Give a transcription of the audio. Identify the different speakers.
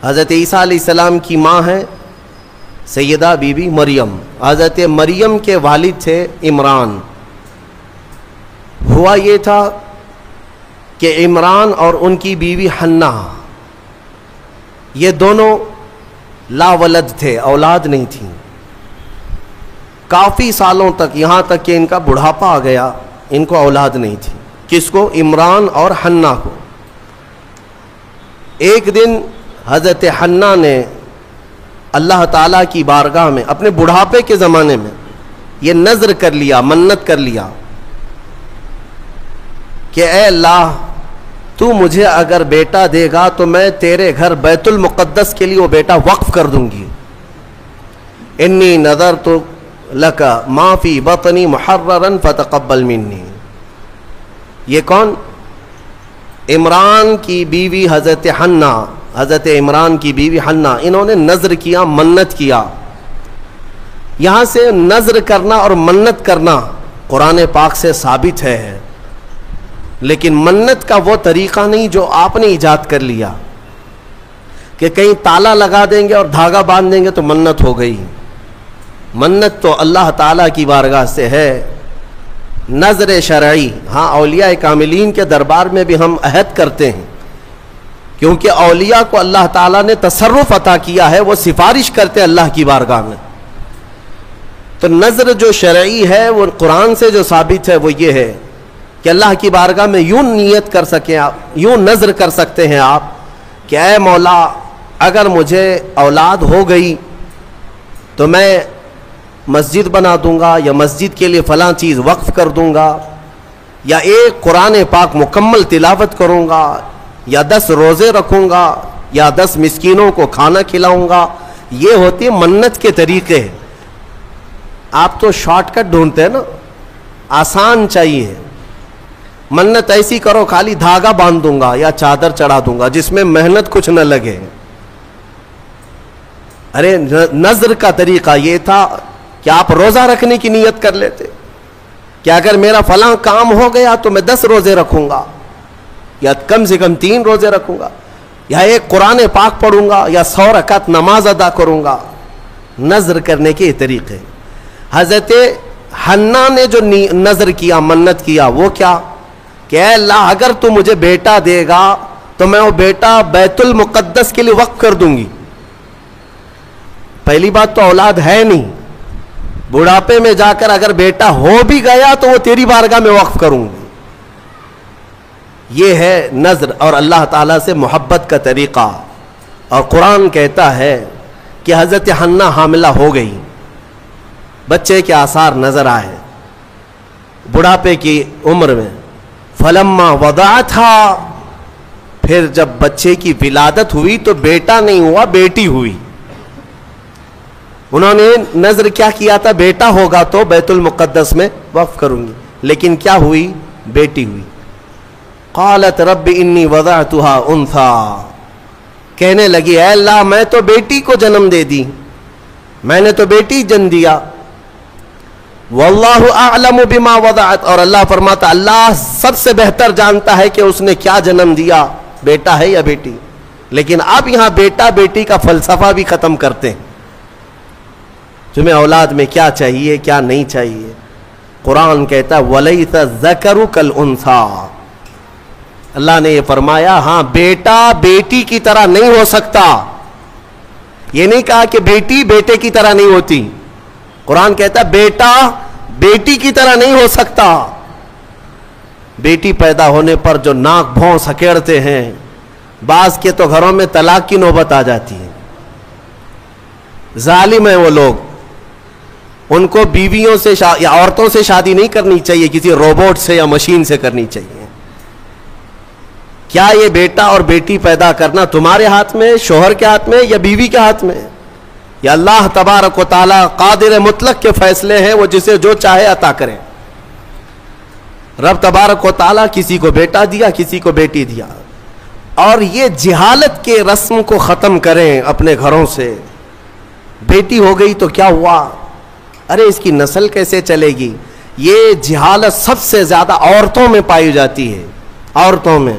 Speaker 1: حضرت عیسیٰ علیہ السلام کی ماں ہے سیدہ بی بی مریم. حضرت مریم کے والد تھے عمران. ہوا یہ تھا کہ عمران اور ان کی بیوی حنہ یہ دونوں لا ولد تھے، اولاد نہیں تھی. کافی سالوں تک، یہاں تک کہ ان کا بڑھاپا آ گیا، ان کو اولاد نہیں تھی. کس کو؟ عمران اور حنہ کو. ایک دن حضرت حنہ نے اللہ تعالیٰ کی بارگاہ میں اپنے بڑھاپے کے زمانے میں یہ نذر کر لیا، منت کر لیا کہ اے اللہ تو مجھے اگر بیٹا دے گا تو میں تیرے گھر بیت المقدس کے لیے وہ بیٹا وقف کر دوں گی. انی نذرت لک ما فی بطنی محررا فتقبل منی. یہ کون؟ عمران کی بیوی حضرت حنہ، حضرت عمران کی بیوی حنہ. انہوں نے نذر کیا، منت کیا. یہاں سے نذر کرنا اور منت کرنا قرآن پاک سے ثابت ہے، لیکن منت کا وہ طریقہ نہیں جو آپ نے ایجاد کر لیا کہ کہیں تالا لگا دیں گے اور دھاگا باندھ دیں گے تو منت ہو گئی. منت تو اللہ تعالیٰ کی بارگاہ سے ہے، نذر شرعی. ہاں اولیاء کاملین کے دربار میں بھی ہم عہد کرتے ہیں، کیونکہ اولیاء کو اللہ تعالیٰ نے تصرف عطا کیا ہے، وہ سفارش کرتے ہیں اللہ کی بارگاہ میں. تو نذر جو شرعی ہے وہ قرآن سے جو ثابت ہے وہ یہ ہے کہ اللہ کی بارگاہ میں یوں نیت کر سکیں آپ، یوں نذر کر سکتے ہیں آپ کہ اے مولا اگر مجھے اولاد ہو گئی تو میں مسجد بنا دوں گا، یا مسجد کے لیے فلاں چیز وقف کر دوں گا، یا ایک قرآن پاک مکمل تلاوت کروں گا، یا 10 روزے رکھوں گا، یا 10 مسکینوں کو کھانا کھلاؤں گا. یہ ہوتی ہے منت کے طریقے. آپ تو شارٹ کٹ ڈھونڈتے ہیں نا، آسان چاہیے. منت ایسی کرو خالی دھاگا باندھ دوں گا یا چادر چڑھا دوں گا جس میں محنت کچھ نہ لگے. ارے نذر کا طریقہ یہ تھا کہ آپ روزہ رکھنے کی نیت کر لیتے کہ اگر میرا فلاں کام ہو گیا تو میں 10 روزے رکھوں گا، یا کم سے کم 3 روزے رکھوں گا، یا ایک قرآن پاک پڑھوں گا، یا 100 رکعت نماز ادا کروں گا. نذر کرنے کے طریقے. حضرت حنہ نے جو نذر کیا، منت کیا، وہ کیا کہ اے اللہ اگر تو مجھے بیٹا دے گا تو میں وہ بیٹا بیت المقدس کے لیے وقف کر دوں گی. پہلی بات تو اولاد ہے نہیں، بڑھاپے میں جا کر اگر بیٹا ہو بھی گیا تو وہ تیری بارگاہ میں وقف کروں گی. یہ ہے نذر اور اللہ تعالیٰ سے محبت کا طریقہ. اور قرآن کہتا ہے کہ حضرت حنہ حاملہ ہو گئی، بچے کے آثار نظر آئے بڑھاپے کی عمر میں. فلما وضعتھا، پھر جب بچے کی ولادت ہوئی تو بیٹا نہیں ہوا، بیٹی ہوئی. انہوں نے نذر کیا کیا تھا؟ بیٹا ہوگا تو بیت المقدس میں وقف کروں گی، لیکن کیا ہوئی؟ بیٹی ہوئی. قالت رب انی وضعتها انثى، کہنے لگی اے اللہ میں تو بیٹی کو جنم دے دی، میں نے تو بیٹی جن دیا. واللہ اعلم بما وضعت، اور اللہ فرماتا اللہ سب سے بہتر جانتا ہے کہ اس نے کیا جنم دیا، بیٹا ہے یا بیٹی. لیکن اب یہاں بیٹا بیٹی کا فلسفہ بھی ختم کرتے ہیں. تمہیں اولاد میں کیا چاہیے کیا نہیں چاہیے. قرآن کہتا ہے وَلَيْسَ الذَّكَرُ كَالْأُنثَىٰ، اللہ نے یہ فرمایا ہاں بیٹا بیٹی کی طرح نہیں ہو سکتا. یہ نہیں کہا کہ بیٹی بیٹے کی طرح نہیں ہوتی. قرآن کہتا ہے بیٹا بیٹی کی طرح نہیں ہو سکتا. بیٹی پیدا ہونے پر جو ناک بھون سکیڑتے ہیں، بعض کے تو گھروں میں طلاق کی نوبت آ جاتی ہے. ظالم ہیں وہ لوگ. ان کو بیویوں سے یا عورتوں سے شادی نہیں کرنی چاہیے، کسی روبوٹ سے یا مشین سے کرنی چاہیے. کیا یہ بیٹا اور بیٹی پیدا کرنا تمہارے ہاتھ میں، شوہر کے ہاتھ میں، یا بیوی کے ہاتھ میں؟ یا اللہ تبارک و تعالی قادر مطلق کے فیصلے ہیں، وہ جسے جو چاہے عطا کرے. رب تبارک و تعالی کسی کو بیٹا دیا، کسی کو بیٹی دیا. اور یہ جہالت کے رسم کو ختم کریں اپنے گھروں سے. بیٹی ہو گئی تو کیا ہوا؟ ارے اس کی نسل کیسے چلے گی؟ یہ جہالت سب سے زیادہ عورتوں میں پائی جاتی ہے. عورتوں میں